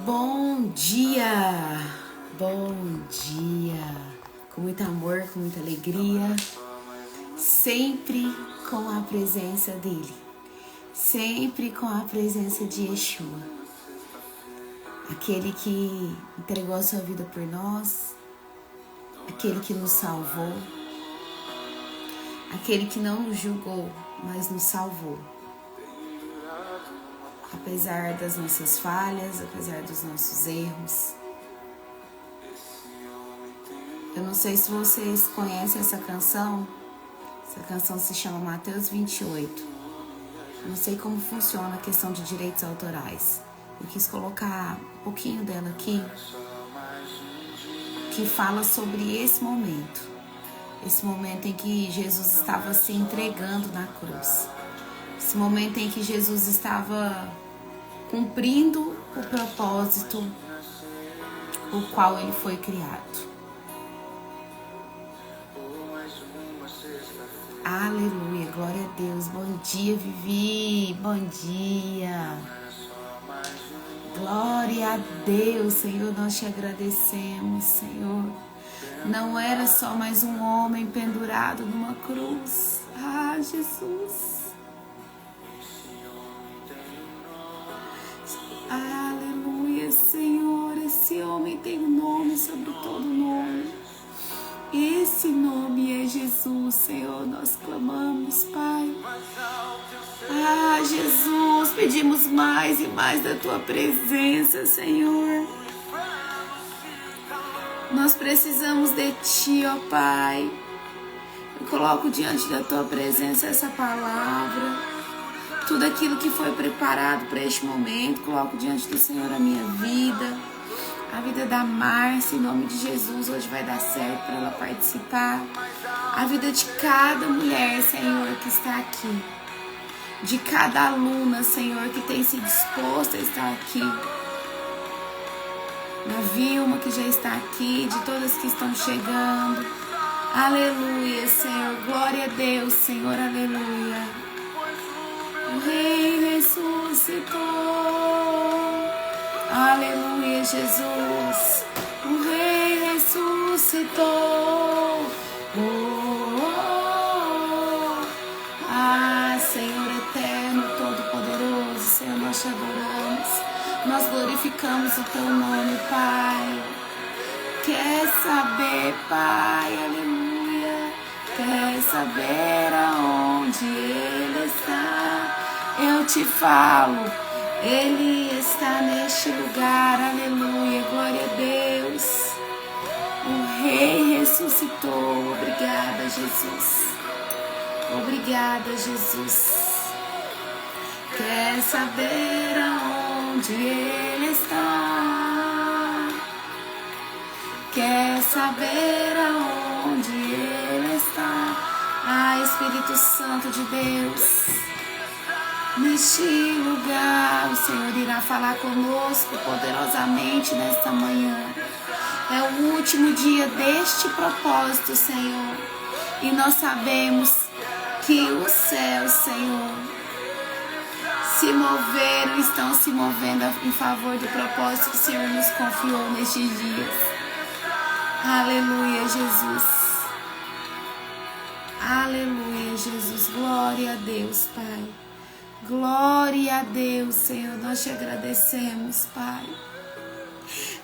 Bom dia, bom dia, com muito amor, com muita alegria, sempre com a presença dele, sempre com a presença de Yeshua, aquele que entregou a sua vida por nós, aquele que nos salvou, aquele que não nos julgou, mas nos salvou. Apesar das nossas falhas, apesar dos nossos erros. Eu não sei se vocês conhecem essa canção. Essa canção se chama Mateus 28. Eu não sei como funciona a questão de direitos autorais. Eu quis colocar um pouquinho dela aqui, que fala sobre esse momento. Esse momento em que Jesus estava se entregando na cruz. Esse momento em que Jesus estava cumprindo o propósito o qual ele foi criado. Aleluia, glória a Deus. Bom dia, Vivi. Bom dia. Glória a Deus, Senhor, nós te agradecemos, Senhor. Não era só mais um homem pendurado numa cruz. Ah, Jesus. Aleluia, Senhor, esse homem tem um nome sobre todo nome. Esse nome é Jesus, Senhor, nós clamamos, Pai. Ah, Jesus, pedimos mais e mais da Tua presença, Senhor. Nós precisamos de Ti, ó Pai. Eu coloco diante da Tua presença essa palavra. Tudo aquilo que foi preparado para este momento, coloco diante do Senhor a minha vida, a vida da Márcia, em nome de Jesus, hoje vai dar certo para ela participar. A vida de cada mulher, Senhor, que está aqui. De cada aluna, Senhor, que tem se disposta a estar aqui. Da Vilma, que já está aqui, de todas que estão chegando. Aleluia, Senhor, glória a Deus, Senhor, aleluia. O Rei ressuscitou, aleluia, Jesus. O Rei ressuscitou, oh, oh, oh. Ah, Senhor eterno, todo-poderoso, Senhor, nós te adoramos, nós glorificamos o teu nome, Pai. Quer saber, Pai, aleluia, quer saber aonde Ele está? Eu te falo, Ele está neste lugar, aleluia, glória a Deus. O Rei ressuscitou, obrigada, Jesus. Obrigada, Jesus. Quer saber aonde Ele está? Quer saber aonde Ele está? Ah, Espírito Santo de Deus. Neste lugar, o Senhor irá falar conosco poderosamente nesta manhã. É o último dia deste propósito, Senhor. E nós sabemos que os céus, Senhor, se moveram, estão se movendo em favor do propósito que o Senhor nos confiou nestes dias. Aleluia, Jesus. Aleluia, Jesus. Glória a Deus, Pai. Glória a Deus, Senhor, nós te agradecemos, Pai.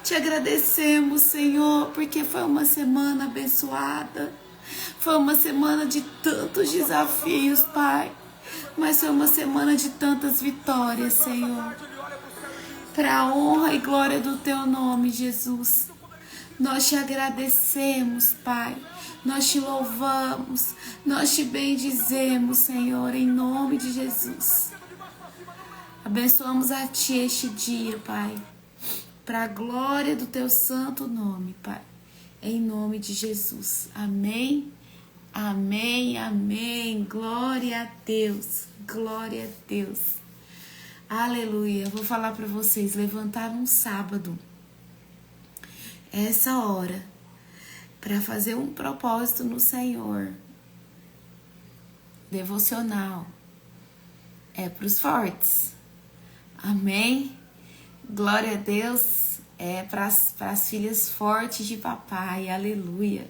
Te agradecemos, Senhor, porque foi uma semana abençoada. Foi uma semana de tantos desafios, Pai. Mas foi uma semana de tantas vitórias, Senhor. Para a honra e glória do teu nome, Jesus. Nós te agradecemos, Pai. Nós te louvamos. Nós te bendizemos, Senhor, em nome de Jesus. Abençoamos a Ti este dia, Pai. Para a glória do teu santo nome, Pai. Em nome de Jesus. Amém. Amém, amém. Glória a Deus. Glória a Deus. Aleluia. Vou falar para vocês, levantar um sábado, essa hora, para fazer um propósito no Senhor, devocional, é para os fortes. Amém? Glória a Deus. É para as filhas fortes de papai. Aleluia.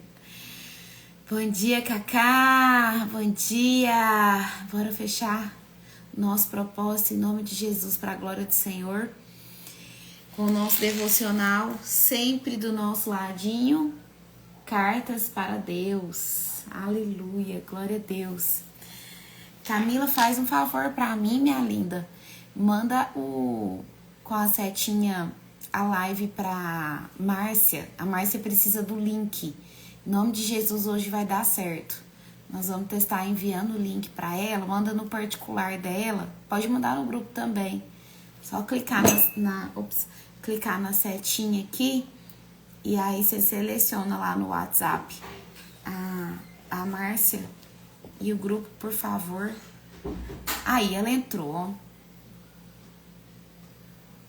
Bom dia, Cacá. Bom dia. Bora fechar nosso propósito em nome de Jesus para a glória do Senhor. Com o nosso devocional sempre do nosso ladinho. Cartas para Deus. Aleluia. Glória a Deus. Camila, faz um favor para mim, minha linda. Manda com a setinha a live para Márcia. A Márcia precisa do link. Em nome de Jesus, hoje vai dar certo. Nós vamos testar enviando o link para ela. Manda no particular dela. Pode mandar no grupo também. Só clicar clicar na setinha aqui. E aí você seleciona lá no WhatsApp a Márcia. E o grupo, por favor. Aí, ela entrou.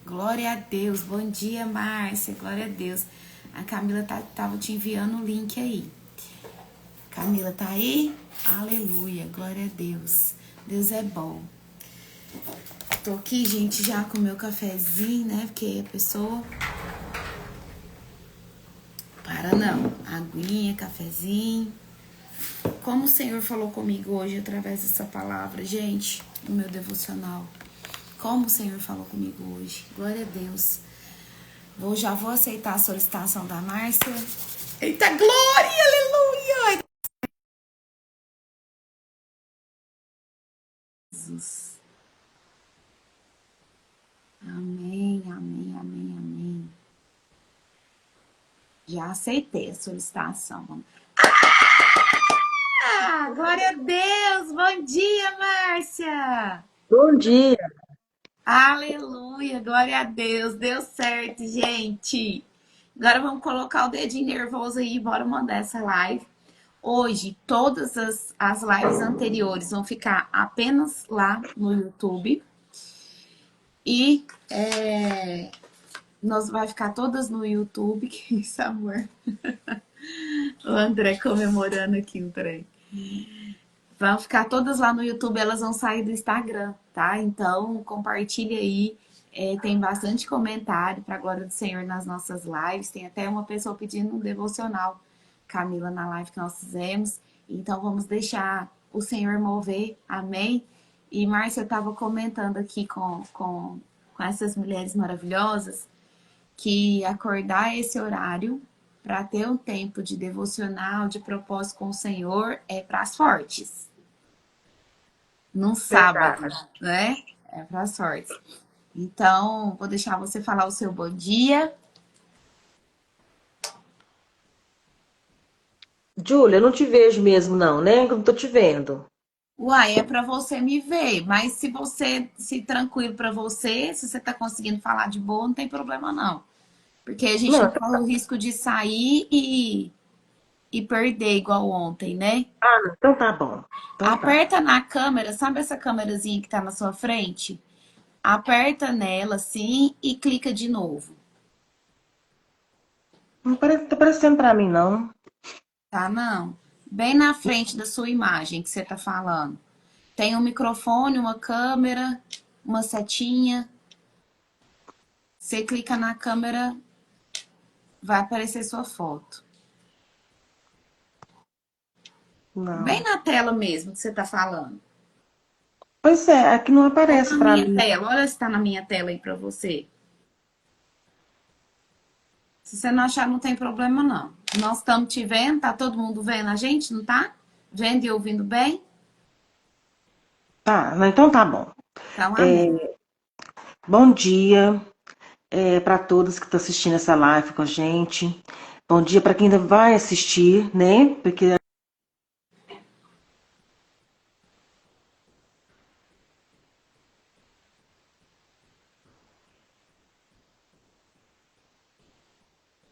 Glória a Deus. Bom dia, Márcia. Glória a Deus. A Camila tava te enviando o link aí. Camila tá aí? Aleluia. Glória a Deus. Deus é bom. Tô aqui, gente, já com o meu cafezinho, né? Porque a pessoa... Para não. Aguinha, cafezinho. Como o Senhor falou comigo hoje através dessa palavra, gente, no meu devocional. Como o Senhor falou comigo hoje. Glória a Deus. Já vou aceitar a solicitação da Márcia. Eita, glória, aleluia. Jesus. Amém, amém, amém, amém. Já aceitei a solicitação. Glória a Deus. Bom dia, Márcia. Bom dia. Aleluia, glória a Deus, deu certo, gente. Agora vamos colocar o dedinho nervoso aí e bora mandar essa live. Hoje, todas as lives anteriores vão ficar apenas lá no YouTube. E nós vai ficar todas no YouTube. Que isso, amor? O André comemorando aqui o trem. Vão ficar todas lá no YouTube, elas vão sair do Instagram, tá? Então, compartilha aí. Tem bastante comentário para a glória do Senhor nas nossas lives. Tem até uma pessoa pedindo um devocional, Camila, na live que nós fizemos. Então, vamos deixar o Senhor mover. Amém? E Márcia estava comentando aqui com essas mulheres maravilhosas que acordar esse horário para ter um tempo de devocional, de propósito com o Senhor, é para as fortes. Num sábado, Verdade. né? É para as fortes. Então, vou deixar você falar o seu bom dia. Júlia, eu não te vejo mesmo, não, né? Eu não tô te vendo. Uai, é para você me ver, mas se tranquilo para você, se você tá conseguindo falar de boa, não tem problema não. Porque a gente Não, não corre o risco de sair e perder igual ontem, né? então tá bom. Então tá. Aperta na câmera, sabe essa câmerazinha que tá na sua frente? Aperta nela assim e clica de novo, Não tá parecendo pra mim, não. tá? Não. Bem na frente da sua imagem que você tá falando. Tem um microfone, uma câmera, uma setinha. Você clica na câmera, vai aparecer sua foto. Bem Não. na tela mesmo que você tá falando. Pois é, aqui não Ou aparece na pra minha mim. tela. Olha se tá na minha tela aí pra você. Se você não achar, não tem problema não. Nós estamos te vendo, tá todo mundo vendo a gente, não tá? Vendo e ouvindo bem? Tá, então tá bom. Então, É, amém. bom dia para todos que estão assistindo essa live com a gente. Bom dia para quem ainda vai assistir, né? Porque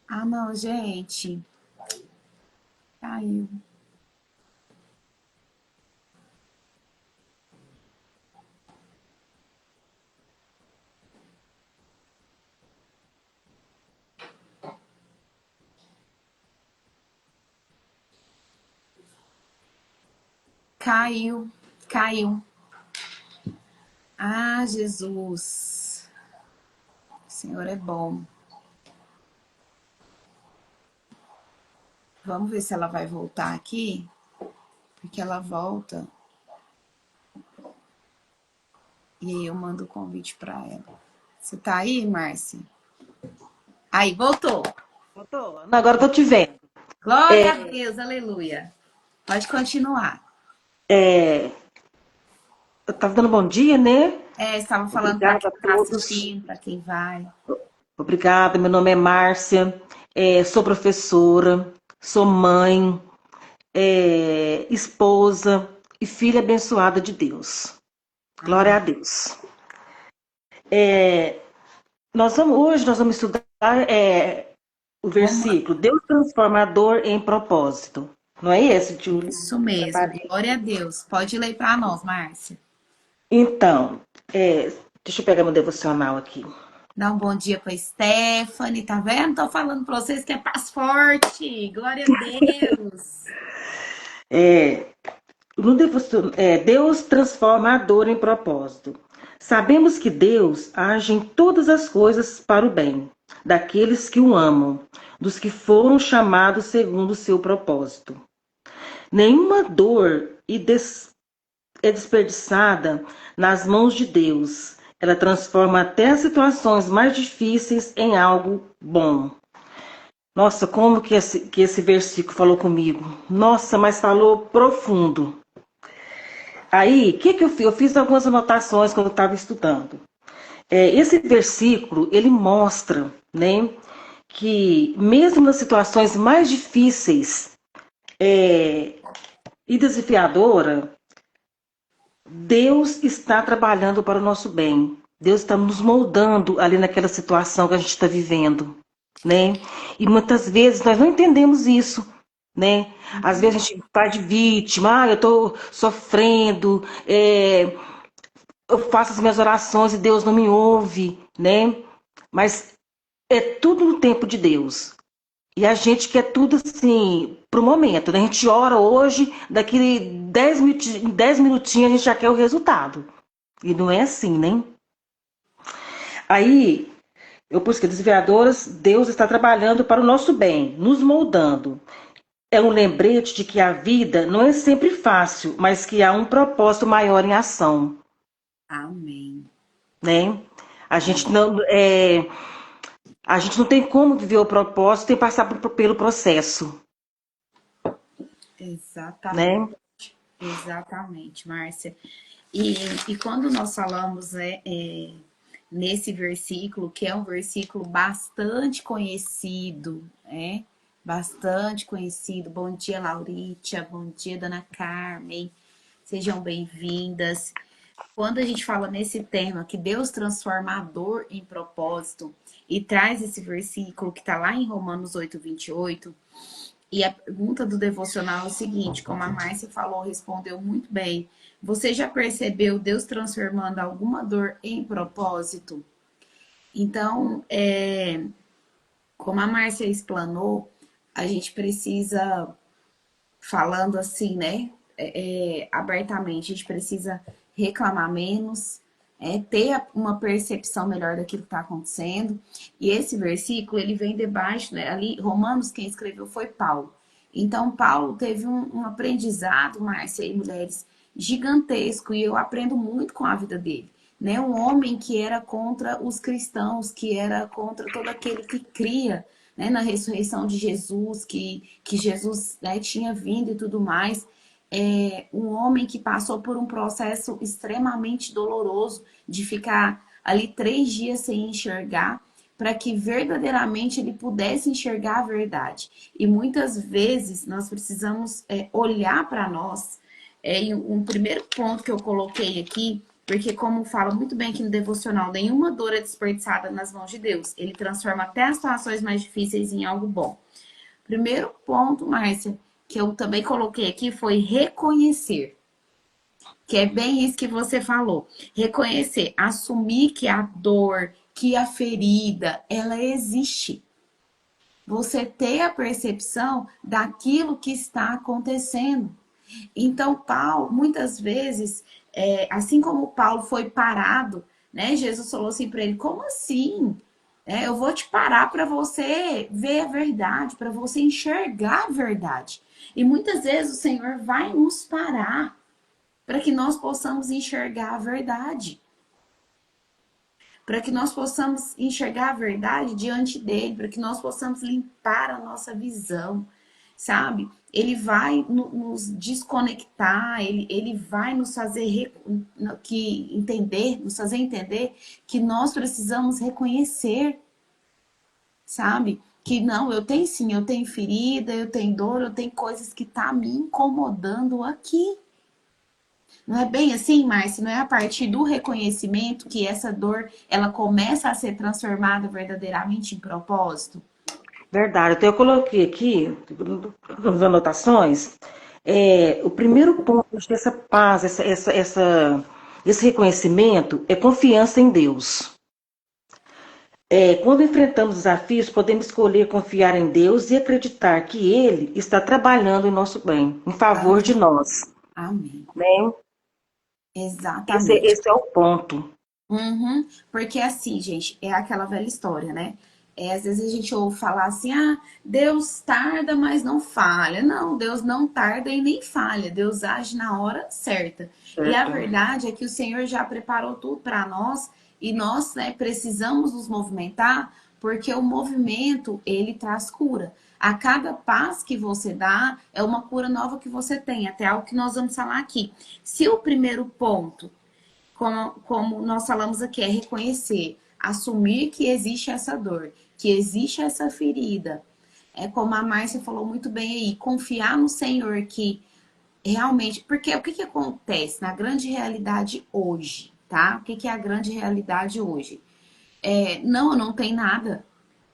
Ah, não, gente. Caiu. Caiu. Caiu. Ah, Jesus. Senhor é bom. Vamos ver se ela vai voltar aqui, porque ela volta e aí eu mando o convite para ela. Você tá aí, Márcia? Aí, voltou. Agora eu tô te vendo. Glória a Deus, aleluia. Pode continuar. É, eu tava dando bom dia, né? Estava falando para Obrigada quem a está todos. assistindo, para quem vai. Obrigada, meu nome é Márcia, sou professora, sou mãe, esposa e filha abençoada de Deus. Glória Amém. a Deus. Hoje nós vamos estudar o Roma- versículo Deus transformador em propósito. Não é esse, Júlio? Isso mesmo. Glória a Deus. Pode ler para nós, Márcia. Então, deixa eu pegar meu devocional aqui. Dá um bom dia para Stephanie, tá vendo? Tô falando para vocês que é paz forte. Glória a Deus. É, Deus transforma a dor em propósito. Sabemos que Deus age em todas as coisas para o bem, daqueles que o amam, dos que foram chamados segundo o seu propósito. Nenhuma dor é desperdiçada nas mãos de Deus. Ela transforma até as situações mais difíceis em algo bom. Nossa, como que esse versículo falou comigo? Nossa, mas falou profundo. Aí, o que eu fiz? Eu fiz algumas anotações quando eu estava estudando. Esse versículo, ele mostra, né, que mesmo nas situações mais difíceis e desafiadoras, Deus está trabalhando para o nosso bem. Deus está nos moldando ali naquela situação que a gente está vivendo, né? E muitas vezes nós não entendemos isso, né? Às vezes a gente faz de vítima, eu estou sofrendo, eu faço as minhas orações e Deus não me ouve, né? Mas é tudo no tempo de Deus. E a gente quer tudo assim, pro momento, né? A gente ora hoje, daqui 10 minutinhos a gente já quer o resultado. E não é assim, né? Aí, eu busquei desviadoras, Deus está trabalhando para o nosso bem, nos moldando. É um lembrete de que a vida não é sempre fácil, mas que há um propósito maior em ação, Amém. né? A gente não, é, a gente não tem como viver o propósito sem passar pelo processo, Exatamente. né? Exatamente, Márcia. E, e quando nós falamos nesse versículo, que é um versículo bastante conhecido, bastante conhecido. Bom dia, Lauritia. Bom dia, Dona Carmen. Sejam bem-vindas. Quando a gente fala nesse tema, que Deus transforma a dor em propósito, e traz esse versículo que está lá em Romanos 8:28, e a pergunta do devocional é o seguinte, como a Márcia falou, respondeu muito bem. Você já percebeu Deus transformando alguma dor em propósito? Então, como a Márcia explanou, a gente precisa, falando assim, né, abertamente, a gente precisa reclamar menos, ter uma percepção melhor daquilo que está acontecendo. E esse versículo, ele vem debaixo, né, ali, Romanos, quem escreveu foi Paulo. Então, Paulo teve um aprendizado, Márcia e mulheres, gigantesco, e eu aprendo muito com a vida dele. Né? Um homem que era contra os cristãos, que era contra todo aquele que cria, né, na ressurreição de Jesus, que Jesus, né, tinha vindo e tudo mais. Um homem que passou por um processo extremamente doloroso de ficar ali 3 dias sem enxergar, para que verdadeiramente ele pudesse enxergar a verdade. E muitas vezes nós precisamos olhar para nós. E um primeiro ponto que eu coloquei aqui, porque como fala muito bem aqui no devocional, nenhuma dor é desperdiçada nas mãos de Deus. Ele transforma até as situações mais difíceis em algo bom. Primeiro ponto, Márcia, que eu também coloquei aqui foi reconhecer. Que é bem isso que você falou. Reconhecer, assumir que a dor, que a ferida, ela existe. Você ter a percepção daquilo que está acontecendo. Então, Paulo, muitas vezes, assim como Paulo foi parado, né? Jesus falou assim para ele: como assim? Eu vou te parar para você ver a verdade, para você enxergar a verdade. E muitas vezes o Senhor vai nos parar para que nós possamos enxergar a verdade, para que nós possamos enxergar a verdade diante dele, para que nós possamos limpar a nossa visão, sabe? Ele vai nos desconectar, ele vai nos fazer nos fazer entender que nós precisamos reconhecer, sabe? Que não, eu tenho sim, eu tenho ferida, eu tenho dor, eu tenho coisas que tá me incomodando aqui. Não é bem assim, Márcia? Não é a partir do reconhecimento que essa dor ela começa a ser transformada verdadeiramente em propósito? Verdade. Então, eu coloquei aqui, nas anotações, o primeiro ponto dessa paz, esse reconhecimento é confiança em Deus. Quando enfrentamos desafios, podemos escolher confiar em Deus e acreditar que Ele está trabalhando em nosso bem, em favor de Amém. nós. Amém. Né? Esse, Exatamente. esse é o ponto. Uhum. Porque assim, gente, é aquela velha história, né? Às vezes a gente ouve falar assim, ah, Deus tarda, mas não falha. Não, Deus não tarda e nem falha. Deus age na hora certa. E a Certo. verdade é que o Senhor já preparou tudo para nós e nós, né, precisamos nos movimentar porque o movimento, ele traz cura. A cada passo que você dá, é uma cura nova que você tem. Até algo que nós vamos falar aqui. Se o primeiro ponto como nós falamos aqui, é reconhecer, assumir que existe essa dor, que existe essa ferida. É como a Márcia falou muito bem aí, confiar no Senhor que realmente. Porque o que acontece na grande realidade hoje, tá? O que é a grande realidade hoje? Não, não tem nada.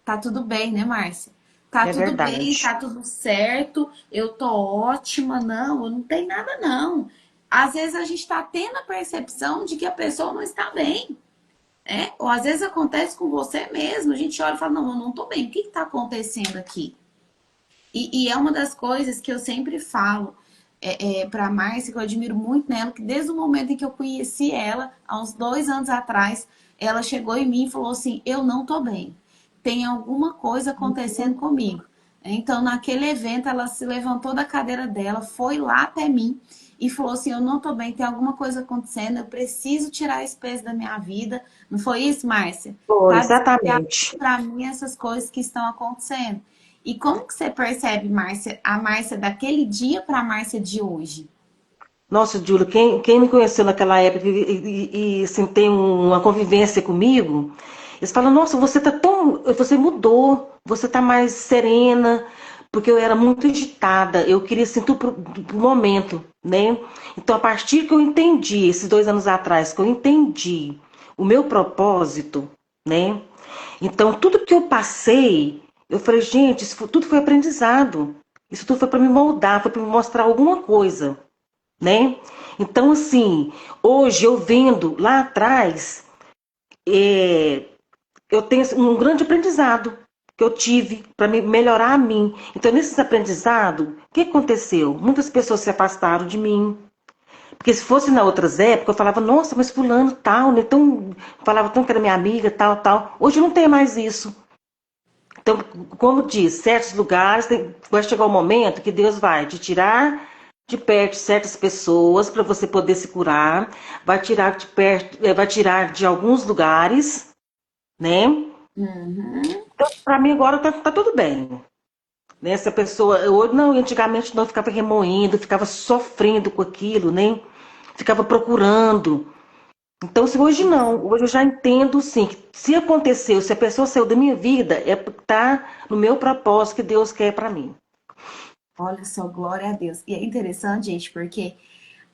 Tá tudo bem, né, Márcia? Tá É tudo verdade. bem, tá tudo certo, eu tô ótima, não, não tem nada não. Às vezes a gente tá tendo a percepção de que a pessoa não está bem, né? Ou às vezes acontece com você mesmo, a gente olha e fala, não, eu não tô bem, o que que tá acontecendo aqui? E é uma das coisas que eu sempre falo pra Márcia, que eu admiro muito nela, que desde o momento em que eu conheci ela, há uns 2 anos atrás, ela chegou em mim e falou assim, eu não tô bem, tem alguma coisa acontecendo comigo. Então, naquele evento, ela se levantou da cadeira dela, foi lá até mim e falou assim, eu não tô bem, tem alguma coisa acontecendo, eu preciso tirar esse peso da minha vida. Não foi isso, Márcia? Foi, Tá desafiado exatamente. para mim essas coisas que estão acontecendo. E como que você percebe, Márcia, a Márcia daquele dia para a Márcia de hoje? Nossa, Júlio, quem me conheceu naquela época assim, tem uma convivência comigo, eles falam, nossa, você mudou, você tá mais serena, porque eu era muito agitada, eu queria assim, tudo pro momento, né? Então, a partir que eu entendi, esses 2 anos atrás, que eu entendi o meu propósito, né? Então, tudo que eu passei, eu falei, gente, tudo foi aprendizado. Isso tudo foi para me moldar, foi para me mostrar alguma coisa, né? Então, assim, hoje eu vendo lá atrás, é, eu tenho assim, um grande aprendizado que eu tive para melhorar a mim. Então, nesses aprendizados, o que aconteceu? Muitas pessoas se afastaram de mim. Porque se fosse na outras épocas, eu falava, nossa, mas fulano tal, né? Tão, falava tão que era minha amiga, tal, tal. Hoje não tem mais isso. Então, como diz, certos lugares vai chegar o momento que Deus vai te tirar de perto certas pessoas para você poder se curar, vai tirar de perto, vai tirar de alguns lugares, né? Uhum. Então, para mim agora tá tudo bem. Né? Essa pessoa, não, antigamente não ficava remoendo, ficava sofrendo com aquilo, né? Ficava procurando. Então, se hoje não, hoje eu já entendo sim, que se aconteceu, se a pessoa saiu da minha vida, é porque tá no meu propósito que Deus quer para mim. Olha só, glória a Deus. E é interessante, gente, porque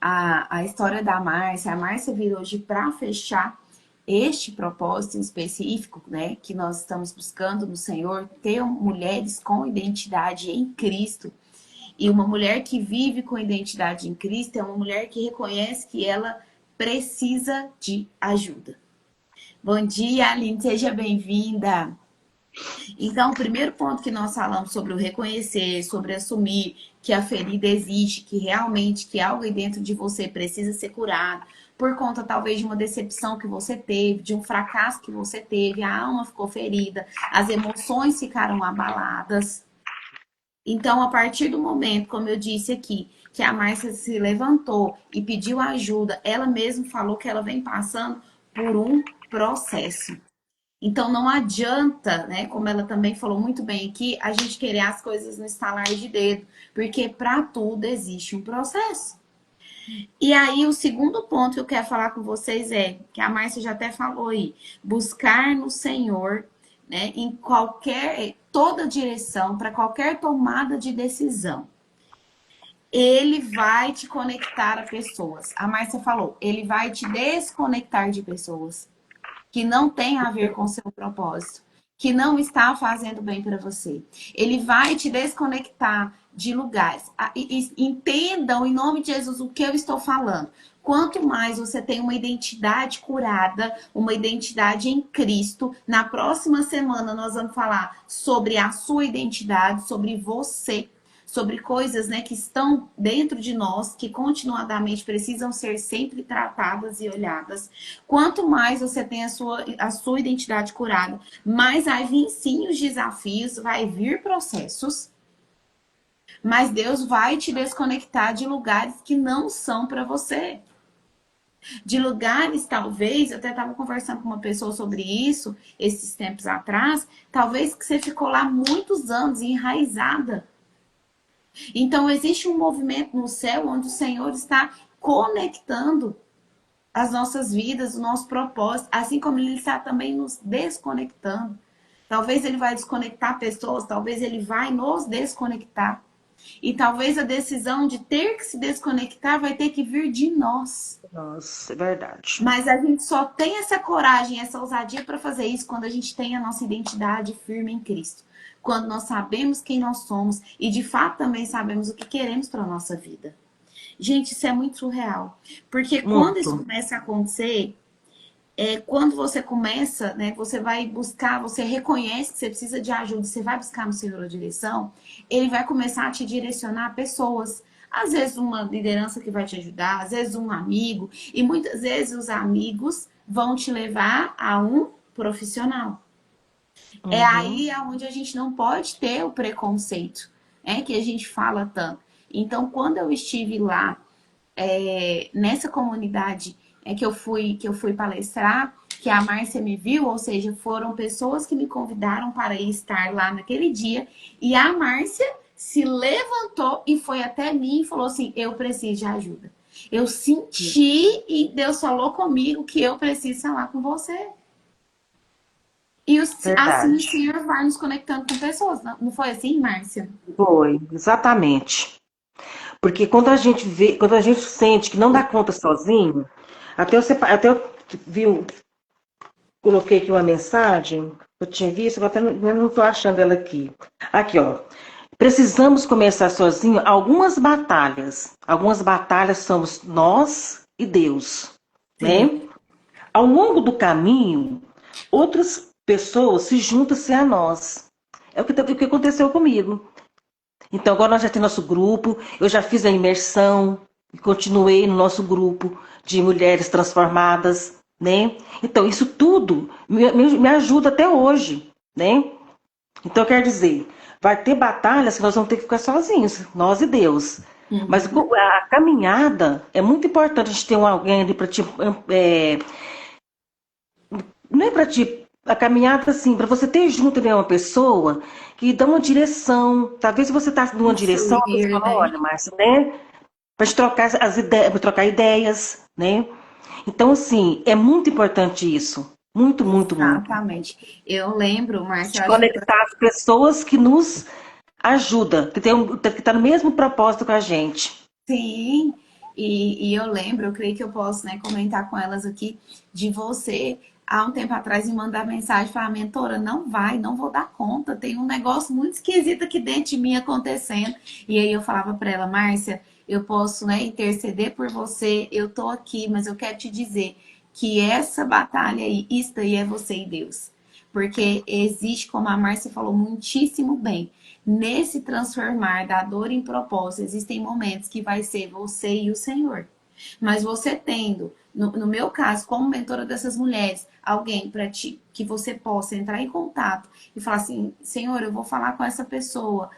a história da Márcia, a Márcia virou hoje para fechar este propósito em específico, né, que nós estamos buscando no Senhor, ter mulheres com identidade em Cristo. E uma mulher que vive com identidade em Cristo é uma mulher que reconhece que ela precisa de ajuda. Bom dia, Aline, seja bem-vinda. Então, o primeiro ponto que nós falamos sobre o reconhecer, sobre assumir que a ferida existe, que realmente que algo aí dentro de você precisa ser curado. por conta talvez de uma decepção que você teve, de um fracasso que você teve, a alma ficou ferida, as emoções ficaram abaladas. Então, a partir do momento, como eu disse aqui, que a Márcia se levantou e pediu ajuda, ela mesma falou que ela vem passando por um processo. Então não adianta, né, como ela também falou muito bem aqui, a gente querer as coisas no estalar de dedo, porque para tudo existe um processo. E aí o segundo ponto que eu quero falar com vocês é, que a Márcia já até falou aí, buscar no Senhor, né, em qualquer, toda direção, para qualquer tomada de decisão. Ele vai te conectar a pessoas. A Márcia falou, ele vai te desconectar de pessoas que não tem a ver com seu propósito, que não está fazendo bem para você. Ele vai te desconectar de lugares. Entendam, em nome de Jesus, o que eu estou falando. Quanto mais você tem uma identidade curada, uma identidade em Cristo, na próxima semana nós vamos falar sobre a sua identidade, sobre você, sobre coisas, né, que estão dentro de nós, que continuadamente precisam ser sempre tratadas e olhadas. Quanto mais você tem a sua identidade curada, mais vai vir sim os desafios, vai vir processos, mas Deus vai te desconectar de lugares que não são para você. De lugares, talvez, eu até estava conversando com uma pessoa sobre isso esses tempos atrás, talvez que você ficou lá muitos anos enraizada. Então, existe um movimento no céu onde o Senhor está conectando as nossas vidas, o nosso propósito, assim como Ele está também nos desconectando. Talvez Ele vai desconectar pessoas, talvez Ele vai nos desconectar. E talvez a decisão de ter que se desconectar vai ter que vir de nós. Nossa, é verdade. Mas a gente só tem essa coragem, essa ousadia para fazer isso quando a gente tem a nossa identidade firme em Cristo. Quando nós sabemos quem nós somos e de fato também sabemos o que queremos para a nossa vida. Gente, isso é muito surreal. Porque quando isso Muito. começa a acontecer, quando você começa, né, você vai buscar, você reconhece que você precisa de ajuda, você vai buscar no Senhor a direção, ele vai começar a te direcionar a pessoas. Às vezes uma liderança que vai te ajudar, às vezes um amigo, e muitas vezes os amigos vão te levar a um profissional. É Uhum. aí onde a gente não pode ter o preconceito, que a gente fala tanto. Então, quando eu estive lá, nessa comunidade que eu fui palestrar, que a Márcia me viu, ou seja, foram pessoas que me convidaram para ir estar lá naquele dia, e a Márcia se levantou e foi até mim e falou assim: eu preciso de ajuda. Eu senti e Deus falou comigo que eu preciso falar com você. E assim o Verdade. Senhor vai nos conectando com pessoas. Não foi assim, Márcia? Foi, exatamente. Porque quando a gente vê, quando a gente sente que não dá conta sozinho, até eu vi, coloquei aqui uma mensagem, eu tinha visto, eu não estou achando ela aqui. Aqui, ó. Precisamos começar sozinho algumas batalhas. Algumas batalhas somos nós e Deus, Sim. né? Ao longo do caminho, outras pessoas se juntam-se a nós. É o que aconteceu comigo. Então, agora nós já temos nosso grupo, eu já fiz a imersão, e continuei no nosso grupo de mulheres transformadas, né? Então, isso tudo me ajuda até hoje, né? Então, quer dizer, vai ter batalhas que nós vamos ter que ficar sozinhos, nós e Deus. Mas Uhum. a caminhada é muito importante a gente ter alguém ali para te. Não é para te. A caminhada, assim, para você ter junto ali uma pessoa que dá uma direção. Talvez você está numa direção, a pessoa Fluir, fala, né? olha, Márcia, né? Para trocar as ideias, para trocar ideias, né? Então, assim, é muito importante isso. Muito, muito, muito. Exatamente. Eu lembro, Márcia, De eu acho que conectar as pessoas que nos ajudam, que está no mesmo propósito com a gente. sim. E eu lembro, eu creio que eu posso, né, comentar com elas aqui, de você, há um tempo atrás, me mandar mensagem, falar, mentora, não vai, não vou dar conta, tem um negócio muito esquisito aqui dentro de mim acontecendo. E aí eu falava para ela, Márcia, eu posso, né, interceder por você, eu tô aqui, mas eu quero te dizer que essa batalha aí, isso aí é você e Deus. Porque existe, como a Márcia falou muitíssimo bem, nesse transformar da dor em propósito, existem momentos que vai ser você e o Senhor. Mas você tendo no meu caso, como mentora dessas mulheres, alguém para ti que você possa entrar em contato e falar assim, Senhor, eu vou falar com essa pessoa.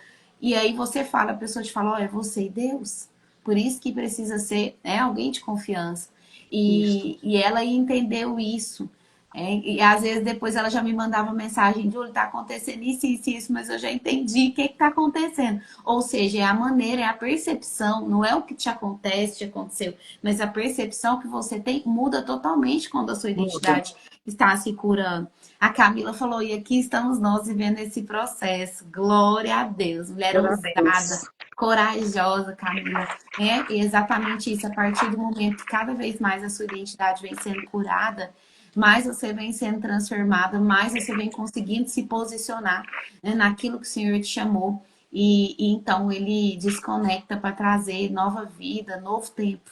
E aí você fala, a pessoa te fala, olha, é você e Deus. Por isso que precisa ser, né, alguém de confiança. Isso. E ela entendeu isso. E às vezes depois ela já me mandava mensagem, Júlio, tá acontecendo isso, mas eu já entendi o que tá acontecendo. Ou seja, é a maneira, é a percepção, não é o que te acontece, te aconteceu, mas a percepção que você tem muda totalmente quando a sua Muda. identidade está se curando. A Camila falou, e aqui estamos nós vivendo esse processo. Glória a Deus, mulher Glória a ousada, Deus. corajosa, Camila. É exatamente isso. A partir do momento que cada vez mais a sua identidade vem sendo curada, mais você vem sendo transformada, mais você vem conseguindo se posicionar, né, naquilo que o Senhor te chamou. E então ele desconecta para trazer nova vida, novo tempo.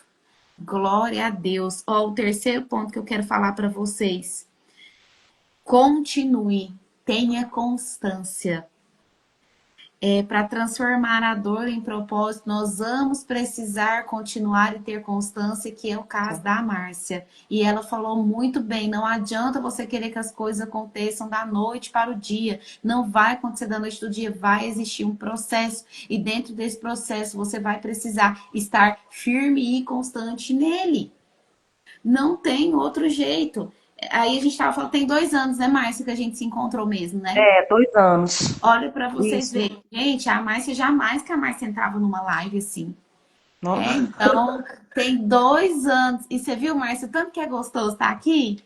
Glória a Deus. Ó, o terceiro ponto que eu quero falar para vocês. Continue, tenha constância. Para transformar a dor em propósito, nós vamos precisar continuar e ter constância, que é o caso da Márcia. E ela falou muito bem: não adianta você querer que as coisas aconteçam da noite para o dia. Não vai acontecer da noite para o dia, vai existir um processo. E dentro desse processo, você vai precisar estar firme e constante nele. Não tem outro jeito. Aí a gente estava falando, tem 2 anos, né, Márcia, que a gente se encontrou mesmo, né? É, 2 anos. Olha para vocês Isso. verem. Gente, a Márcia jamais que a Márcia entrava numa live assim. Nossa. Então, tem 2 anos. E você viu, Márcia, tanto que é gostoso estar aqui?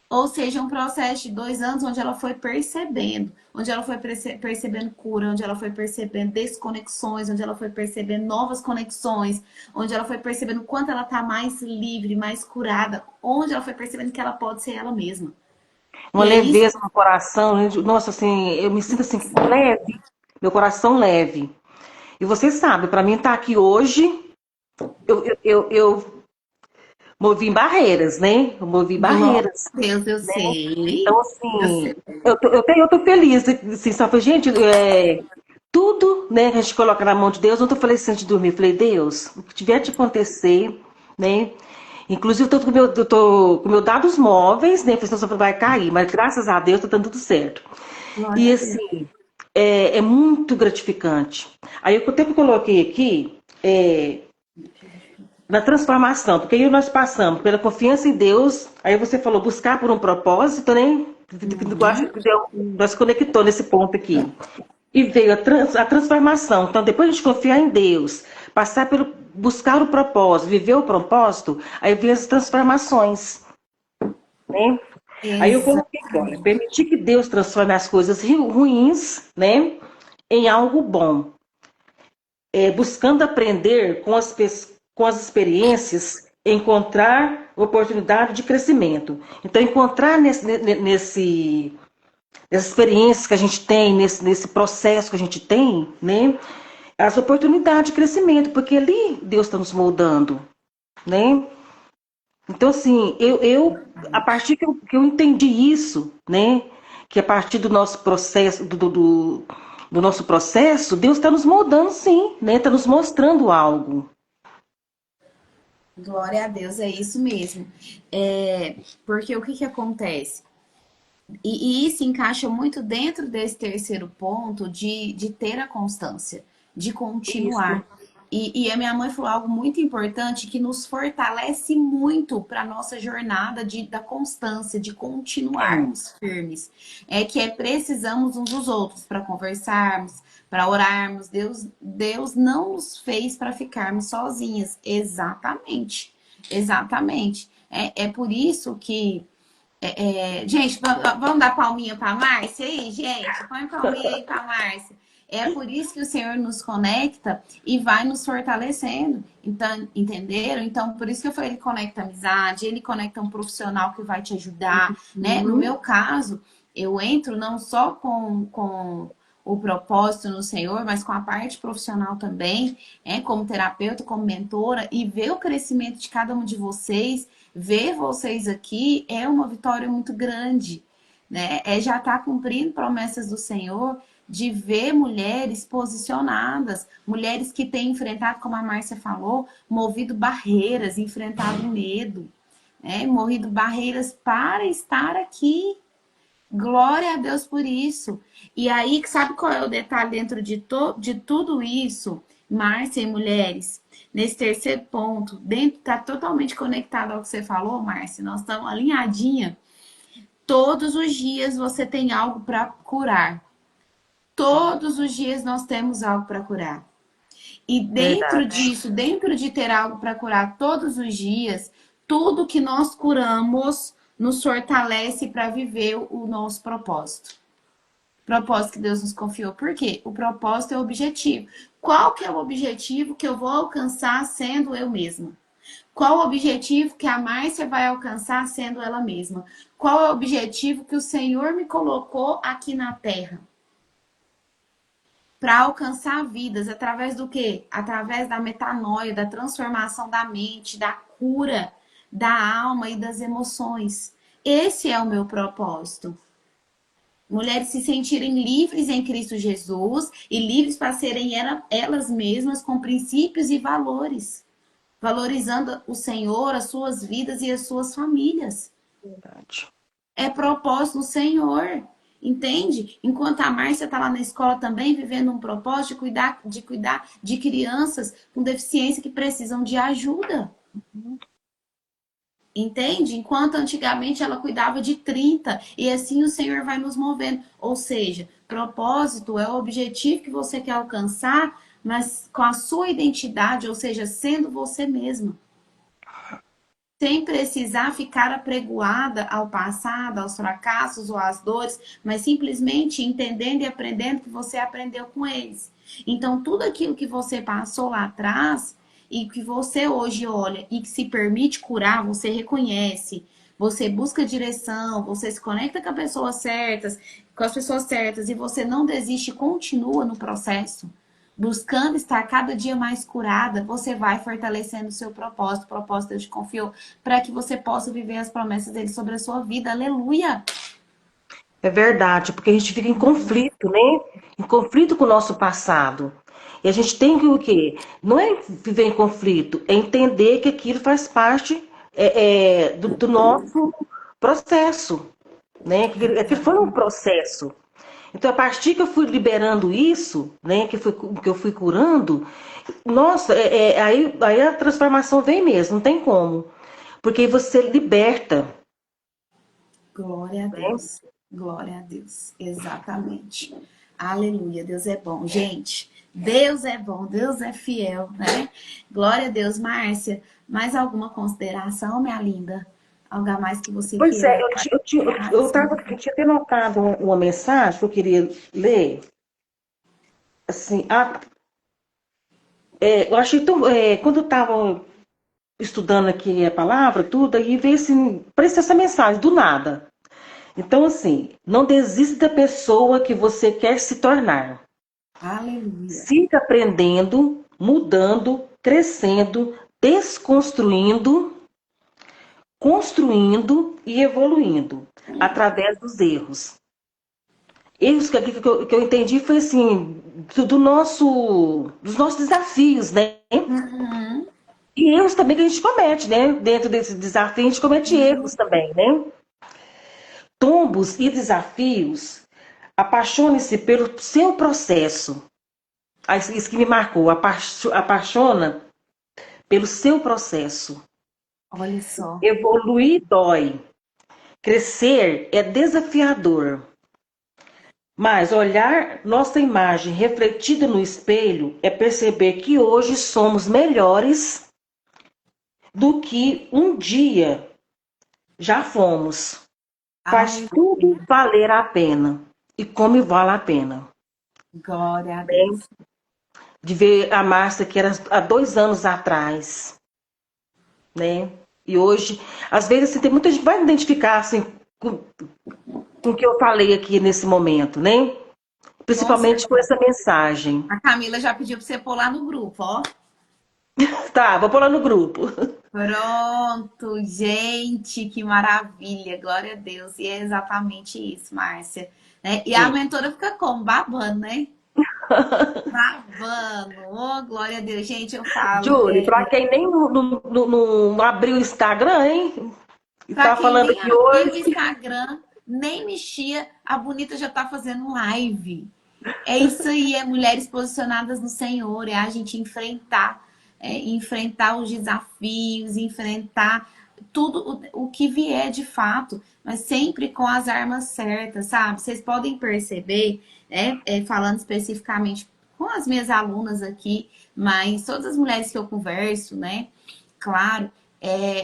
Ou seja, um processo de 2 anos onde ela foi percebendo, onde ela foi percebendo cura, onde ela foi percebendo desconexões, onde ela foi percebendo novas conexões, onde ela foi percebendo o quanto ela está mais livre, mais curada, onde ela foi percebendo que ela pode ser ela mesma. Uma E é isso. leveza no coração, né? Nossa, assim, eu me sinto assim, leve, meu coração leve. E você sabe, para mim estar aqui hoje, eu movi barreiras, né? Eu movi Glória barreiras. a Deus, eu sei. Então, Eu assim, sei. eu tô feliz, assim, só foi, gente, tudo, né, que a gente coloca na mão de Deus. Ontem eu falei assim, antes de dormir, eu falei, Deus, o que tiver de acontecer, né? Inclusive, eu tô com meus dados móveis, né? Porque senão só vai cair, mas graças a Deus tá dando tudo certo. Glória E a Deus. assim, é muito gratificante. Aí eu até coloquei aqui, na transformação, porque aí nós passamos pela confiança em Deus, aí você falou buscar por um propósito, né? Eu acho Uhum. que nós conectou nesse ponto aqui. E veio a transformação. Então, depois de confiar em Deus, passar pelo buscar o propósito, viver o propósito, aí vem as transformações, né? Aí eu coloquei aqui, olha, Exatamente. permitir que Deus transforme as coisas ruins, né, em algo bom. Buscando aprender com as experiências, encontrar oportunidade de crescimento. Então, encontrar nessas experiências que a gente tem, nesse processo que a gente tem, né, as oportunidades de crescimento, porque ali Deus está nos moldando, né? Então, assim, a partir que eu entendi isso, né, que a partir do nosso processo, do nosso processo, Deus está nos moldando, sim, né? Está nos mostrando algo. Glória a Deus, é isso mesmo. Porque o que que acontece? E isso encaixa muito dentro desse terceiro ponto de ter a constância, de Isso. continuar. E a minha mãe falou algo muito importante que nos fortalece muito para a nossa jornada da constância, de continuarmos firmes. É que precisamos uns dos outros para conversarmos, para orarmos. Deus não nos fez para ficarmos sozinhas. Exatamente. Exatamente. É por isso que gente, vamos dar palminha para Márcia aí, gente? Põe palminha aí para Márcia. É por isso que o Senhor nos conecta e vai nos fortalecendo. Então, entenderam? Então, por isso que eu falei, ele conecta amizade, ele conecta um profissional que vai te ajudar, né? No Uhum. meu caso, eu entro não só com o propósito no Senhor, mas com a parte profissional também, como terapeuta, como mentora, e ver o crescimento de cada um de vocês, ver vocês aqui é uma vitória muito grande, né? Já estar cumprindo promessas do Senhor, de ver mulheres posicionadas, mulheres que têm enfrentado, como a Márcia falou, movido barreiras, enfrentado medo. né? Movido barreiras para estar aqui. Glória a Deus por isso. E aí, sabe qual é o detalhe dentro de tudo isso, Márcia e mulheres? Nesse terceiro ponto, dentro tá totalmente conectado ao que você falou, Márcia. Nós estamos alinhadinha. Todos os dias você tem algo para curar. Todos os dias nós temos algo para curar. E dentro Verdade. disso, dentro de ter algo para curar todos os dias, tudo que nós curamos nos fortalece para viver o nosso propósito. Propósito que Deus nos confiou. Por quê? O propósito é o objetivo. Qual que é o objetivo que eu vou alcançar sendo eu mesma? Qual o objetivo que a Márcia vai alcançar sendo ela mesma? Qual é o objetivo que o Senhor me colocou aqui na Terra? Para alcançar vidas através do quê? Através da metanoia, da transformação da mente, da cura da alma e das emoções. Esse é o meu propósito. Mulheres se sentirem livres em Cristo Jesus e livres para serem elas mesmas com princípios e valores, valorizando o Senhor, as suas vidas e as suas famílias. Verdade. É propósito do Senhor. Entende? Enquanto a Márcia está lá na escola também vivendo um propósito de cuidar de crianças com deficiência que precisam de ajuda. Entende? Enquanto antigamente ela cuidava de 30 e assim o Senhor vai nos movendo. Ou seja, propósito é o objetivo que você quer alcançar, mas com a sua identidade, ou seja, sendo você mesma. Sem precisar ficar apregoada ao passado, aos fracassos ou às dores, mas simplesmente entendendo e aprendendo que você aprendeu com eles. Então, tudo aquilo que você passou lá atrás e que você hoje olha e que se permite curar, você reconhece, você busca direção, você se conecta com as pessoas certas e você não desiste, continua no processo buscando estar cada dia mais curada, você vai fortalecendo o seu propósito, o propósito Deus te confiou, para que você possa viver as promessas dele sobre a sua vida. Aleluia! É verdade, porque a gente fica em conflito, né? Em conflito com o nosso passado. E a gente tem que o quê? Não é viver em conflito, é entender que aquilo faz parte do nosso processo, né? Que aquilo foi um processo. Então, a partir que eu fui liberando isso, né? Que eu fui curando, nossa, aí a transformação vem mesmo, não tem como. Porque aí você liberta, Glória a né? Deus. Glória a Deus. Exatamente. Aleluia. Deus é bom. Gente, Deus é bom, Deus é fiel, né? Glória a Deus. Márcia, mais alguma consideração, minha linda? Algo a mais que você Pois é, queira partilhar? eu tinha até notado uma mensagem que eu queria ler. Assim, eu achei tão. Quando eu estava estudando aqui a palavra, tudo, aí veio assim, apareceu essa mensagem, do nada. Então, assim, não desista da pessoa que você quer se tornar. Aleluia. Siga aprendendo, mudando, crescendo, desconstruindo, construindo e evoluindo através dos erros. Erros que eu entendi foi assim, dos nossos desafios, né? Uhum. E erros também que a gente comete, né? Dentro desse desafio, a gente comete erros também, né? Tombos e desafios, apaixone-se pelo seu processo. Isso que me marcou, apaixona pelo seu processo. Olha só. Evoluir dói. Crescer é desafiador. Mas olhar nossa imagem refletida no espelho é perceber que hoje somos melhores do que um dia já fomos. Faz tudo Aleluia. valer a pena. E como vale a pena. Glória a Né? Deus. De ver a Márcia que era há 2 anos atrás. Né? E hoje, às vezes, assim, tem muita gente que vai identificar assim, com o que eu falei aqui nesse momento, né? Com Principalmente com certeza. essa mensagem. A Camila já pediu para você pôr lá no grupo, ó. Tá, vou pôr lá no grupo. Pronto, gente, que maravilha, glória a Deus. E é exatamente isso, Márcia. Né? E a É. mentora fica como? Babando, né? Babando. Oh, glória a Deus. Gente, eu falo. Júlio, para quem nem não abriu o Instagram, hein? E Para tá quem falando nem aqui abria o hoje. Instagram, nem mexia, a Bonita já tá fazendo live. É isso aí, é mulheres posicionadas no Senhor, é a gente enfrentar os desafios, enfrentar tudo o que vier de fato, mas sempre com as armas certas, sabe? Vocês podem perceber, né, falando especificamente com as minhas alunas aqui, mas todas as mulheres que eu converso, né? Claro,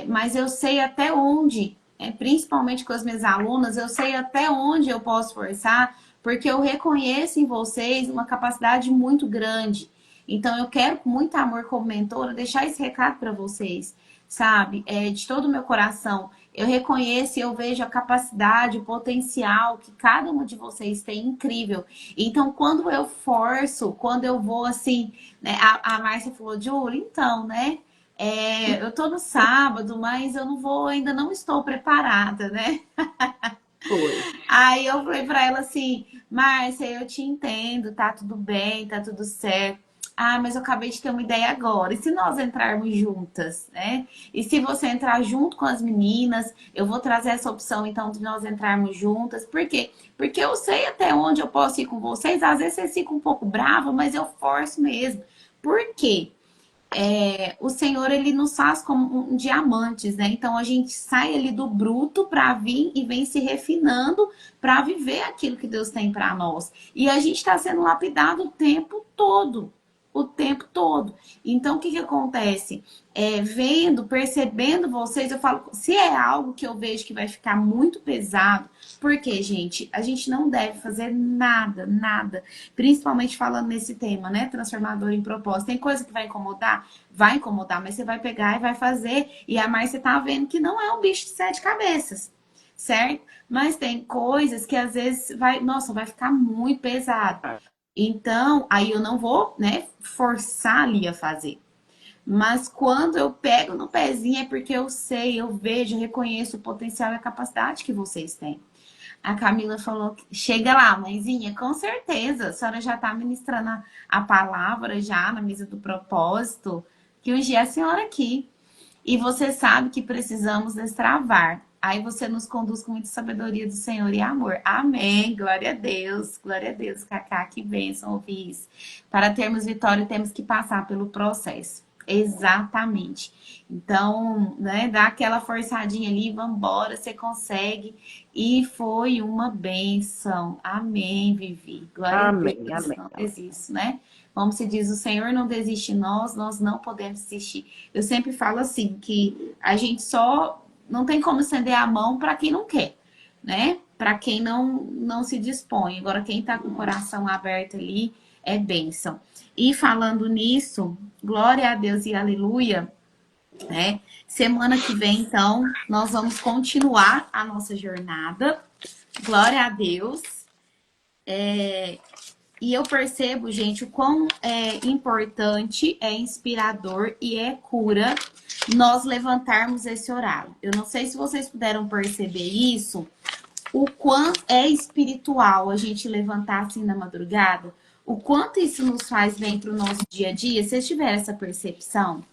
mas eu sei até onde, principalmente com as minhas alunas, eu sei até onde eu posso forçar, porque eu reconheço em vocês uma capacidade muito grande. Então, eu quero, com muito amor como mentora, deixar esse recado para vocês, sabe? De todo o meu coração. Eu reconheço e eu vejo a capacidade, o potencial que cada uma de vocês tem incrível. Então, quando eu forço, quando eu vou assim, né? A Márcia falou, Júlia, então, né? Eu tô no sábado, mas eu não vou, ainda não estou preparada, né? Foi. Aí eu falei pra ela assim, Márcia, eu te entendo, tá tudo bem, tá tudo certo. Ah, mas eu acabei de ter uma ideia agora. E se nós entrarmos juntas, né? E se você entrar junto com as meninas, eu vou trazer essa opção então de nós entrarmos juntas. Por quê? Porque eu sei até onde eu posso ir com vocês. Às vezes vocês ficam um pouco bravos, mas eu forço mesmo. Por quê? O Senhor ele nos faz como diamantes, né? Então a gente sai ali do bruto para vir e vem se refinando para viver aquilo que Deus tem para nós. E a gente está sendo lapidado o tempo todo. O tempo todo. Então, o que acontece? Vendo, percebendo vocês, eu falo, se é algo que eu vejo que vai ficar muito pesado, porque, gente, a gente não deve fazer nada, nada. Principalmente falando nesse tema, né? Transformador em propósito. Tem coisa que vai incomodar? Vai incomodar, mas você vai pegar e vai fazer. E a mais você tá vendo que não é um bicho de 7 cabeças, certo? Mas tem coisas que às vezes vai ficar muito pesado. Então, aí eu não vou, né, forçar ali a fazer. Mas quando eu pego no pezinho é porque eu sei, eu vejo, eu reconheço o potencial e a capacidade que vocês têm. A Camila falou, chega lá, mãezinha, com certeza, a senhora já está ministrando a palavra já na mesa do propósito, que hoje é a senhora aqui. E você sabe que precisamos destravar. Aí você nos conduz com muita sabedoria do Senhor e amor. Amém. Glória a Deus. Glória a Deus, Cacá. Que bênção ouvir isso. Para termos vitória, temos que passar pelo processo. Exatamente. Então, né, dá aquela forçadinha ali, vambora, você consegue. E foi uma bênção. Amém, Vivi. Glória a Amém, Deus. amém, Não amém. desiste, né? Como se diz, o Senhor não desiste de nós, nós não podemos desistir. Eu sempre falo assim, que a gente só não tem como estender a mão para quem não quer, né? Para quem não se dispõe. Agora, quem está com o coração aberto ali é bênção. E falando nisso, glória a Deus e aleluia, né? Semana que vem, então, nós vamos continuar a nossa jornada. Glória a Deus. E eu percebo, gente, o quão importante, é inspirador e é cura nós levantarmos esse horário. Eu não sei se vocês puderam perceber isso, o quanto é espiritual a gente levantar assim na madrugada, o quanto isso nos faz bem para o nosso dia a dia. Vocês tiveram essa percepção?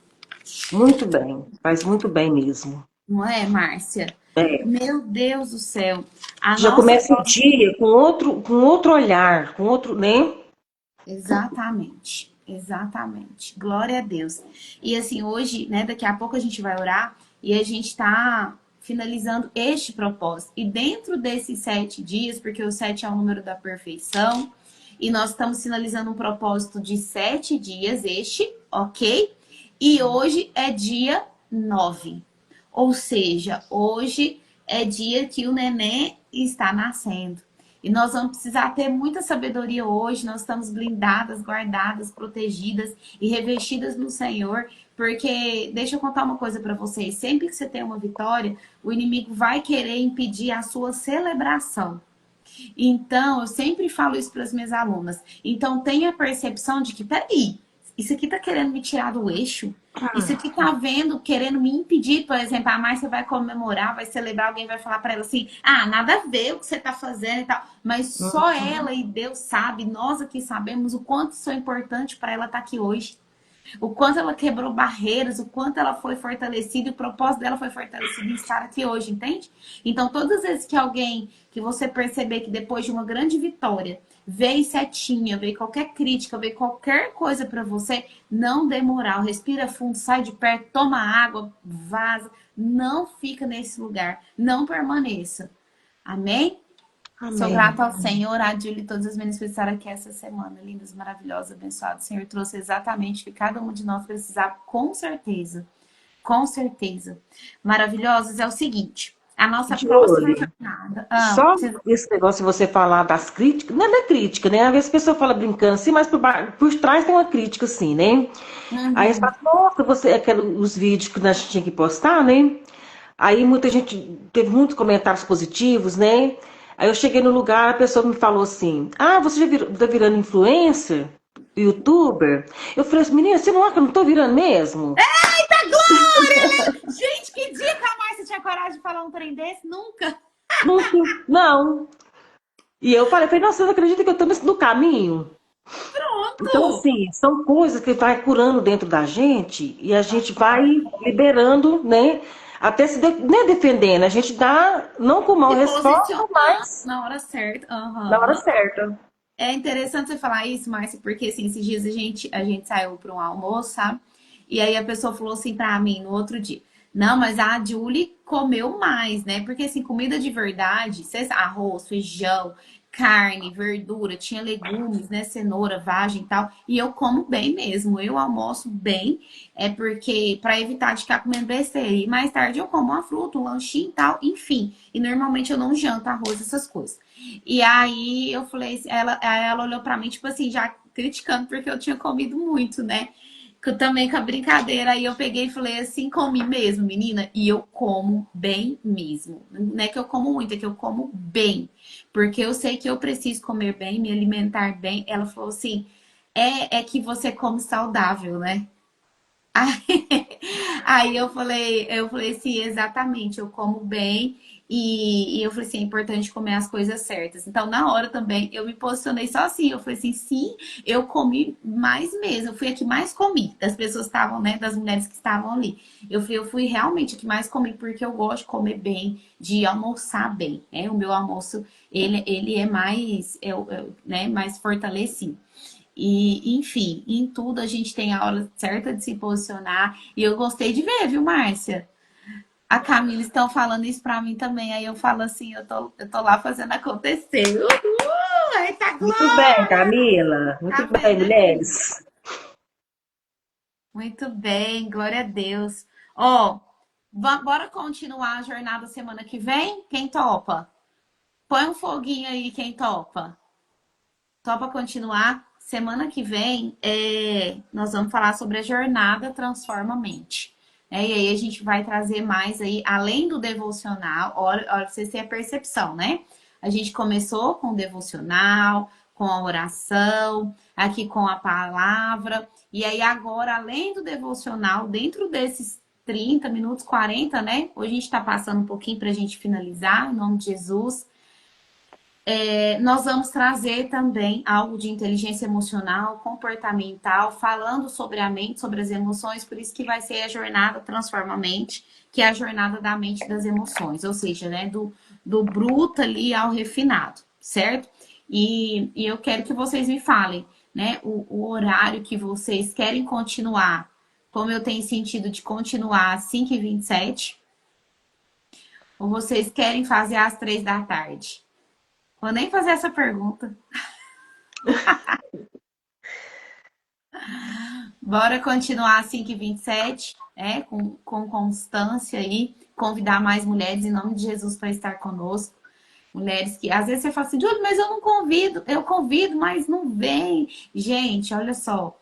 Muito bem, faz muito bem mesmo. Não é, Márcia? É. Meu Deus do céu. A Já nossa começa o dia com outro olhar, com outro, né? Exatamente, exatamente. Glória a Deus. E assim, hoje, né, daqui a pouco a gente vai orar e a gente tá finalizando este propósito. E dentro desses 7 dias, porque o 7 é o número da perfeição, e nós estamos finalizando um propósito de 7 dias, ok? E hoje é dia 9. Ou seja, hoje é dia que o neném está nascendo. E nós vamos precisar ter muita sabedoria hoje. Nós estamos blindadas, guardadas, protegidas e revestidas no Senhor. Porque, deixa eu contar uma coisa para vocês: sempre que você tem uma vitória, o inimigo vai querer impedir a sua celebração. Então, eu sempre falo isso para as minhas alunas. Então, tenha a percepção de que, peraí, isso aqui tá querendo me tirar do eixo? Isso aqui tá vendo, querendo me impedir, por exemplo, a Márcia vai comemorar, vai celebrar, alguém vai falar para ela assim, ah, nada a ver o que você tá fazendo e tal. Mas só ela e Deus sabe, nós aqui sabemos o quanto isso é importante para ela estar aqui hoje. O quanto ela quebrou barreiras, o quanto ela foi fortalecida e o propósito dela foi fortalecido em estar aqui hoje, entende? Então, todas as vezes que alguém, que você perceber que depois de uma grande vitória, veio setinha, veio qualquer crítica, veio qualquer coisa para você, não dê moral, respira fundo, sai de perto, toma água, vaza, não fica nesse lugar, não permaneça. Amém? Sou Amém. grata ao Senhor, a Júlia e todas as meninas que estarem aqui essa semana. Lindas, maravilhosas, abençoadas. O Senhor trouxe exatamente o que cada um de nós precisava, com certeza. Com certeza. Maravilhosos é o seguinte: a nossa próxima Jolie, jornada. só esse negócio de você falar das críticas, não é crítica, né? Às vezes a pessoa fala brincando assim, mas por trás tem uma crítica, assim, né? Aí você Uhum. fala, nossa, você, os vídeos que a gente tinha que postar, né? Aí muita gente teve muitos comentários positivos, né? Aí eu cheguei no lugar, a pessoa me falou assim: ah, você já tá virando influencer? YouTuber? Eu falei assim, menina, você não acha que eu não tô virando mesmo? Gente, que dia que a Márcia tinha coragem de falar um trem desse? Nunca. Nunca, não. E eu falei, nossa, você não acredita que eu tô no caminho? Então, Pronto. assim, são coisas que vai curando dentro da gente e a gente vai liberando, né? Até não é defendendo, a gente dá, não com mal Se resposta, posicionar mas na hora certa. na hora Aham. certa. É interessante você falar isso, Márcia, porque assim, esses dias a gente saiu para um almoço, sabe? E aí a pessoa falou assim para mim no outro dia: não, mas a Julie comeu mais, né? Porque assim, comida de verdade, arroz, feijão, carne, verdura, tinha legumes, né? Cenoura, vagem e tal. E eu como bem mesmo, eu almoço bem, é porque para evitar de ficar comendo besteira. E mais tarde eu como uma fruta, um lanchinho e tal, enfim. E normalmente eu não janto arroz, essas coisas. E aí eu falei, aí ela olhou pra mim, tipo assim, já criticando porque eu tinha comido muito, né? Também com a brincadeira, aí eu peguei e falei assim, comi mesmo, menina, e eu como bem mesmo. Não é que eu como muito, é que eu como bem. Porque eu sei que eu preciso comer bem, me alimentar bem. Ela falou assim, é que você come saudável, né? Aí, aí eu falei assim, exatamente, eu como bem e eu falei assim, é importante comer as coisas certas. Então, na hora também, eu me posicionei só assim, eu falei assim, sim, eu comi mais mesmo, eu fui a que mais comi, das pessoas que estavam, né, das mulheres que estavam ali. Eu fui realmente a que mais comi, porque eu gosto de comer bem, de almoçar bem, né? O meu almoço, ele é mais, né, mais fortalecido. E, enfim, em tudo a gente tem a hora certa de se posicionar. E eu gostei de ver, viu, Márcia? A Camila estão falando isso pra mim também. Aí eu falo assim, eu tô lá fazendo acontecer. Uhul! Eita Muito bem, glória! Camila. Muito Tá vendo, bem, né, menina? mulheres. Muito bem, glória a Deus. Ó, bora continuar a jornada semana que vem? Quem topa? Põe um foguinho aí, quem topa? Topa continuar? Semana que vem nós vamos falar sobre a jornada Transforma a Mente. E aí a gente vai trazer mais aí, além do devocional, olha pra vocês terem a percepção, né? A gente começou com o devocional, com a oração, aqui com a palavra. E aí agora, além do devocional, dentro desses 30 minutos, 40, né? Hoje a gente está passando um pouquinho para a gente finalizar, em nome de Jesus. Nós vamos trazer também algo de inteligência emocional, comportamental, falando sobre a mente, sobre as emoções, por isso que vai ser a jornada Transforma a Mente, que é a jornada da mente e das emoções, ou seja, né, do bruto ali ao refinado, certo? E eu quero que vocês me falem, né, o horário que vocês querem continuar, como eu tenho sentido de continuar às 5h27, ou vocês querem fazer às 3 da tarde? Vou nem fazer essa pergunta. Bora continuar às 5h27, com constância aí, convidar mais mulheres em nome de Jesus para estar conosco. Mulheres que às vezes você fala assim, Júlio, mas eu não convido, eu convido, mas não vem. Gente, olha só,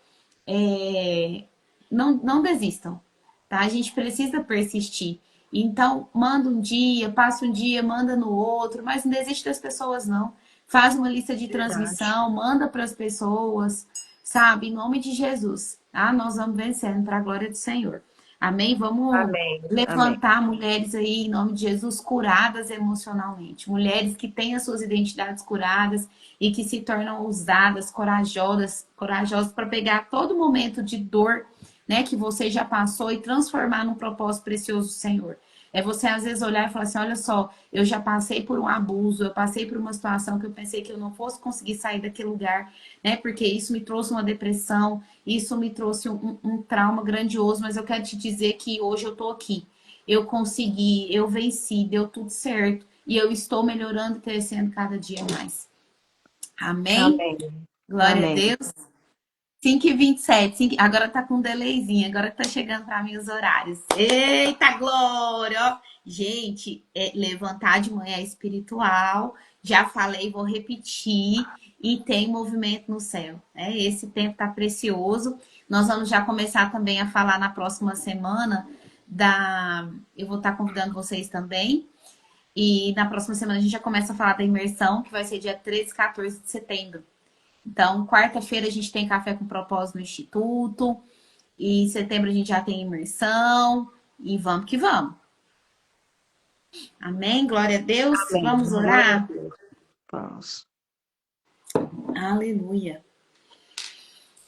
não desistam, tá? A gente precisa persistir. Então, manda um dia, passa um dia, manda no outro, mas não desiste das pessoas, não. Faz uma lista de Verdade. transmissão, manda para as pessoas, sabe? Em nome de Jesus, tá? Nós vamos vencendo para a glória do Senhor. Amém? Vamos Amém. Amém. levantar mulheres aí, em nome de Jesus, curadas emocionalmente. Mulheres que têm as suas identidades curadas e que se tornam ousadas, corajosas para pegar todo momento de dor, né, que você já passou e transformar num propósito precioso do Senhor. É você às vezes olhar e falar assim, olha só, eu já passei por um abuso, eu passei por uma situação que eu pensei que eu não fosse conseguir sair daquele lugar, né? Porque isso me trouxe uma depressão, isso me trouxe um trauma grandioso, mas eu quero te dizer que hoje eu tô aqui. Eu consegui, eu venci, deu tudo certo. E eu estou melhorando e crescendo cada dia mais. Amém? Amém. Glória a Amém. Deus. 5h27, agora tá com um delayzinho, agora que tá chegando para mim os horários. Eita glória! Ó. Gente, levantar de manhã é espiritual, já falei, vou repetir, e tem movimento no céu. Né? Esse tempo tá precioso. Nós vamos já começar também a falar na próxima semana da. Eu vou estar convidando vocês também. E na próxima semana a gente já começa a falar da imersão, que vai ser dia 13 e 14 de setembro. Então, quarta-feira a gente tem café com propósito no Instituto. E em setembro a gente já tem imersão. E vamos que vamos. Amém? Glória a Deus. Amém. Vamos Glória a orar? Deus. Vamos. Aleluia.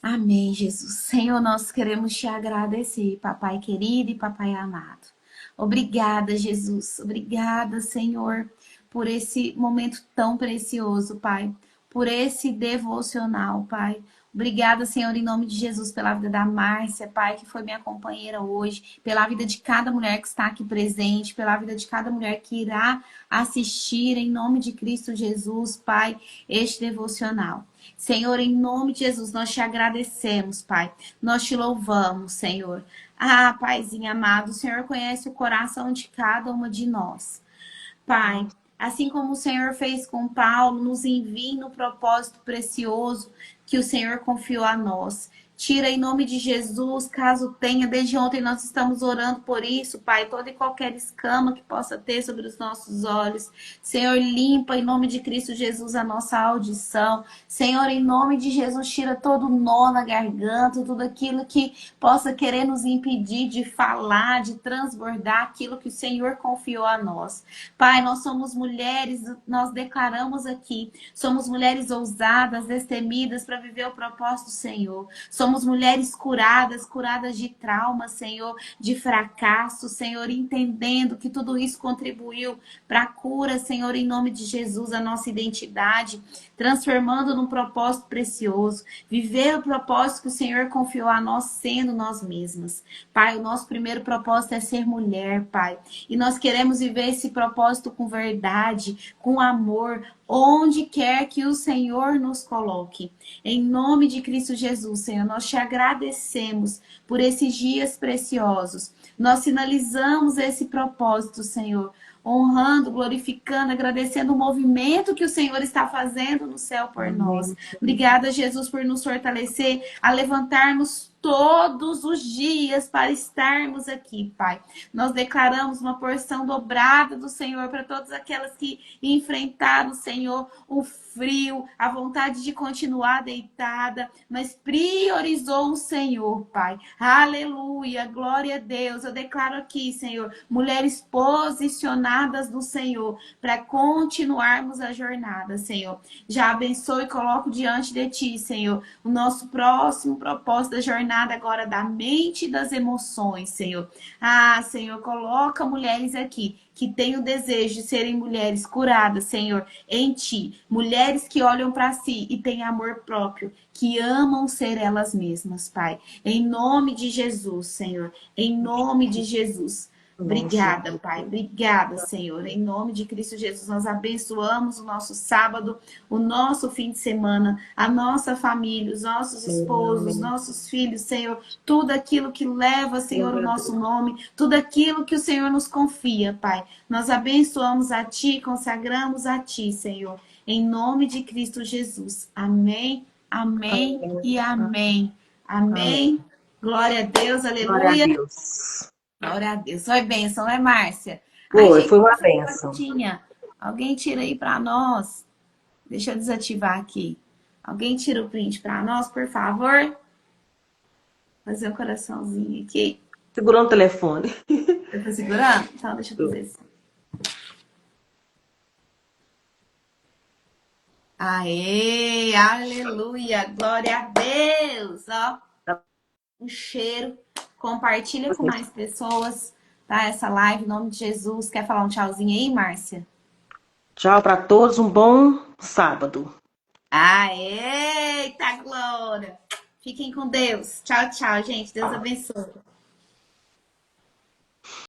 Amém, Jesus. Senhor, nós queremos te agradecer, papai querido e papai amado. Obrigada, Jesus. Obrigada, Senhor, por esse momento tão precioso, Pai. Por esse devocional, Pai. Obrigada, Senhor, em nome de Jesus, pela vida da Márcia, Pai, que foi minha companheira hoje, pela vida de cada mulher que está aqui presente, pela vida de cada mulher que irá assistir, em nome de Cristo Jesus, Pai, este devocional. Senhor, em nome de Jesus, nós te agradecemos, Pai. Nós te louvamos, Senhor. Ah, Paizinho amado, o Senhor conhece o coração de cada uma de nós. Pai, assim como o Senhor fez com Paulo, nos envie no propósito precioso que o Senhor confiou a nós. Tira em nome de Jesus, caso tenha, desde ontem nós estamos orando por isso, Pai, toda e qualquer escama que possa ter sobre os nossos olhos. Senhor, limpa em nome de Cristo Jesus a nossa audição. Senhor, em nome de Jesus, tira todo nó na garganta, tudo aquilo que possa querer nos impedir de falar, de transbordar aquilo que o Senhor confiou a nós. Pai, nós somos mulheres, nós declaramos aqui, somos mulheres ousadas, destemidas para viver o propósito do Senhor. Somos mulheres curadas, curadas de trauma, Senhor, de fracasso, Senhor, entendendo que tudo isso contribuiu para a cura, Senhor, em nome de Jesus, a nossa identidade, transformando num propósito precioso. Viver o propósito que o Senhor confiou a nós, sendo nós mesmas. Pai, o nosso primeiro propósito é ser mulher, Pai. E nós queremos viver esse propósito com verdade, com amor, onde quer que o Senhor nos coloque. Em nome de Cristo Jesus, Senhor, nós te agradecemos por esses dias preciosos. Nós sinalizamos esse propósito, Senhor, honrando, glorificando, agradecendo o movimento que o Senhor está fazendo no céu por nós. Amém. Obrigada, Jesus, por nos fortalecer a levantarmos todos os dias para estarmos aqui, Pai. Nós declaramos uma porção dobrada do Senhor para todas aquelas que enfrentaram, Senhor, o frio, a vontade de continuar deitada, mas priorizou o Senhor, Pai. Aleluia, glória a Deus. Eu declaro aqui, Senhor, mulheres posicionadas no Senhor para continuarmos a jornada, Senhor. Já abençoe e coloco diante de Ti, Senhor, o nosso próximo propósito da jornada agora da mente e das emoções, Senhor. Ah, Senhor, coloca mulheres aqui que têm o desejo de serem mulheres curadas, Senhor, em Ti. Mulheres que olham para si e têm amor próprio, que amam ser elas mesmas, Pai. Em nome de Jesus, Senhor. Em nome de Jesus. Amém, Obrigada, Senhor. Pai. Obrigada, Senhor. Em nome de Cristo Jesus, nós abençoamos o nosso sábado, o nosso fim de semana, a nossa família, os nossos esposos, os Amém. nossos filhos, Senhor. Tudo aquilo que leva, Senhor, o Glória a nosso Deus. nome, tudo aquilo que o Senhor nos confia, Pai. Nós abençoamos a Ti, consagramos a Ti, Senhor. Em nome de Cristo Jesus. Amém, amém Amém. e amém. Amém. Amém. Glória a Deus, Glória a aleluia. Deus. Glória a Deus. Foi bênção, né, Márcia? Ai, Foi, gente, foi uma essa bênção. pastinha. Alguém tira aí para nós. Deixa eu desativar aqui. Alguém tira o print para nós, por favor? Fazer um coraçãozinho aqui. Segurando o telefone. Você tá segurando? Então, deixa eu fazer isso. Aê, aleluia, glória a Deus, ó. Um cheiro. Compartilha com mais pessoas, tá? Essa live, em nome de Jesus. Quer falar um tchauzinho aí, Márcia? Tchau para todos, um bom sábado. Aê, eita glória. Fiquem com Deus. Tchau, tchau, gente. Deus abençoe.